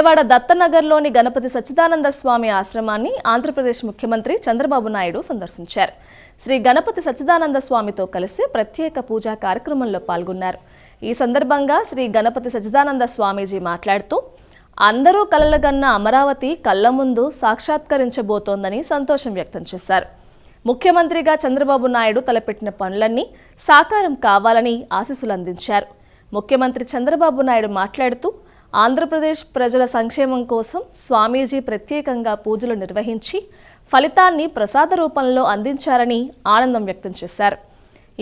విజయవాడ దత్తనగర్లోని గణపతి సచ్చిదానంద స్వామి ఆశ్రమాన్ని ఆంధ్రప్రదేశ్ ముఖ్యమంత్రి చంద్రబాబు నాయుడు సందర్శించారు. శ్రీ గణపతి సచ్చిదానంద స్వామితో కలిసి ప్రత్యేక పూజా కార్యక్రమంలో పాల్గొన్నారు. ఈ సందర్భంగా శ్రీ గణపతి సచ్చిదానంద స్వామీజీ మాట్లాడుతూ అందరూ కలలుగన్న అమరావతి కళ్ల ముందు సాక్షాత్కరించబోతోందని సంతోషం వ్యక్తం చేశారు. ముఖ్యమంత్రిగా చంద్రబాబు నాయుడు తలపెట్టిన పనులన్నీ సాకారం కావాలని ఆశీస్సులు అందించారు. ముఖ్యమంత్రి చంద్రబాబు నాయుడు మాట్లాడుతూ ఆంధ్రప్రదేశ్ ప్రజల సంక్షేమం కోసం స్వామీజీ ప్రత్యేకంగా పూజలు నిర్వహించి ఫలితాన్ని ప్రసాద రూపంలో అందించారని ఆనందం వ్యక్తం చేశారు.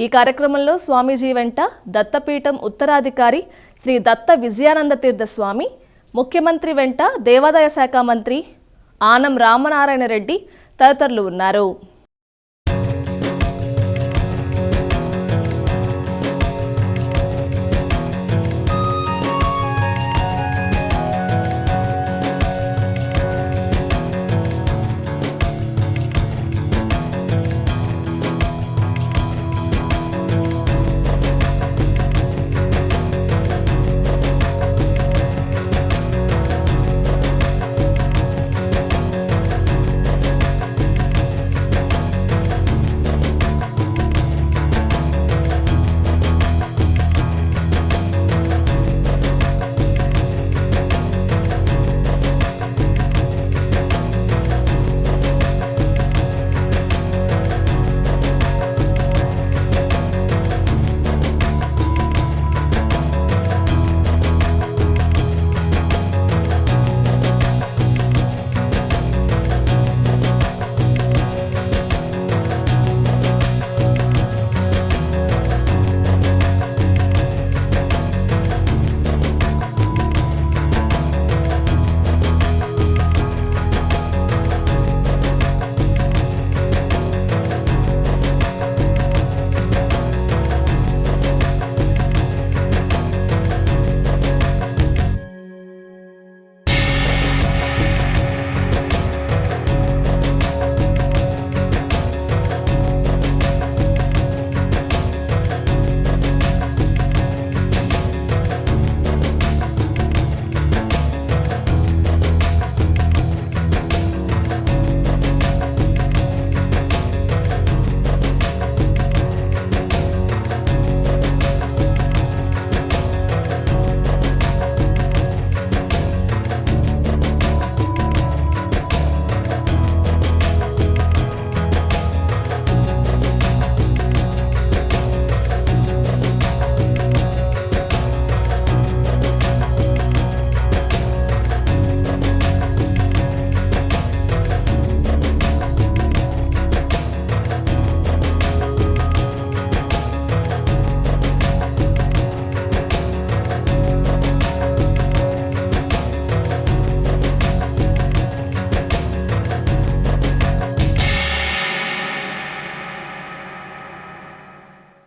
ఈ కార్యక్రమంలో స్వామీజీ వెంట దత్తపీఠం ఉత్తరాధికారి శ్రీ దత్త విజయానంద తీర్థ స్వామి, ముఖ్యమంత్రి వెంట దేవాదాయ శాఖ మంత్రి ఆనం రామనారాయణ రెడ్డి తదితరులు ఉన్నారు.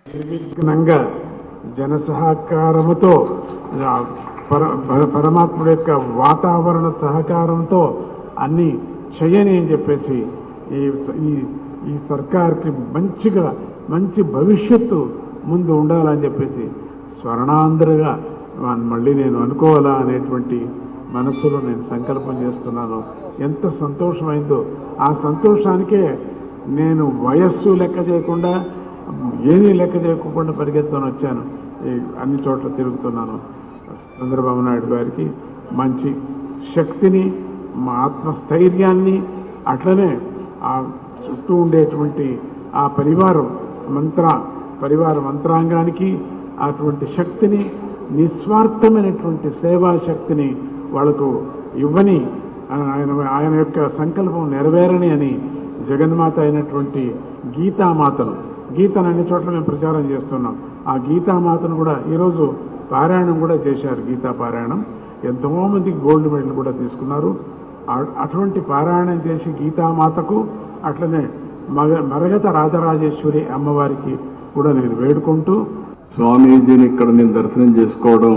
నిర్విఘ్నంగా జన సహకారముతో పరమాత్ముడి యొక్క వాతావరణ సహకారంతో అన్నీ చేయని అని చెప్పేసి ఈ సర్కార్కి మంచి భవిష్యత్తు ముందు ఉండాలని చెప్పేసి స్వర్ణాంధ్రగా మళ్ళీ నేను అనుకోవాలా అనేటువంటి మనస్సులో నేను సంకల్పం చేస్తున్నాను. ఎంత సంతోషమైందో ఆ సంతోషానికే నేను వయస్సు లెక్క చేయకుండా ఏమీ లెక్క చేయకుండా పరిగెత్తుకొని వచ్చాను. అన్ని చోట్ల తిరుగుతున్నాను. చంద్రబాబు నాయుడు గారికి మంచి శక్తిని, మా ఆత్మస్థైర్యాన్ని, అట్లనే ఆ చుట్టూ ఉండేటువంటి ఆ పరివార మంత్రాంగానికి అటువంటి శక్తిని, నిస్వార్థమైనటువంటి సేవా శక్తిని వాళ్ళకు ఇవ్వని, ఆయన యొక్క సంకల్పం నెరవేరని అని జగన్మాత అయినటువంటి గీతను అన్ని చోట్ల మేము ప్రచారం చేస్తున్నాం. ఆ గీతామాతను కూడా ఈరోజు పారాయణం కూడా చేశారు. గీతా పారాయణం ఎంతోమందికి గోల్డ్ మెడల్ కూడా తీసుకున్నారు. అటువంటి పారాయణం చేసి గీతామాతకు, అట్లనే మరగత రాజరాజేశ్వరి అమ్మవారికి కూడా నేను వేడుకుంటూ, స్వామీజీని ఇక్కడ నేను దర్శనం చేసుకోవడం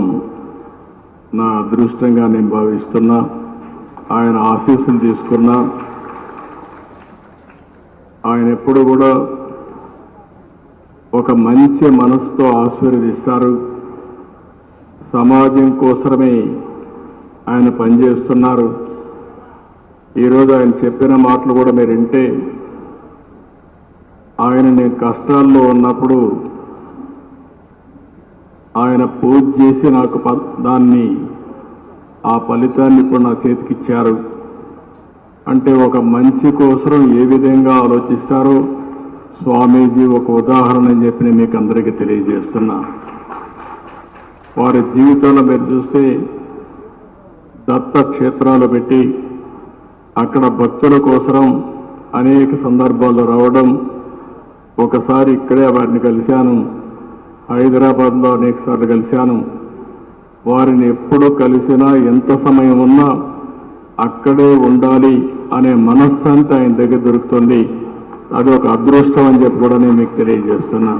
నా అదృష్టంగా నేను భావిస్తున్నా. ఆయన ఆశీస్సులు తీసుకున్నా. ఆయన ఎప్పుడు కూడా ఒక మంచి మనసుతో ఆశీర్వదిస్తారు. సమాజం కోసమే ఆయన పనిచేస్తున్నారు. ఈరోజు ఆయన చెప్పిన మాటలు కూడా మీరు వింటే, ఆయన నేను కష్టాల్లో ఉన్నప్పుడు ఆయన పూజ చేసి నాకు దాన్ని ఆ ఫలితాన్ని ఇప్పుడు నా చేతికిచ్చారు. అంటే ఒక మంచి కోసం ఏ విధంగా ఆలోచిస్తారో స్వామీజీ ఒక ఉదాహరణ అని చెప్పి నేను మీకు అందరికీ తెలియజేస్తున్నా. వారి జీవితంలో మీరు చూస్తే దత్త క్షేత్రాలు పెట్టి అక్కడ భక్తుల కోసం అనేక సందర్భాల్లో రావడం. ఒకసారి ఇక్కడే వారిని కలిశాను, హైదరాబాద్లో అనేక సార్లు కలిశాను. వారిని ఎప్పుడు కలిసినా ఎంత సమయం ఉన్నా అక్కడే ఉండాలి అనే మనశ్శాంతి ఆయన దగ్గర దొరుకుతుంది. అది ఒక అదృష్టం అని చెప్పి కూడా నేను మీకు తెలియజేస్తున్నా.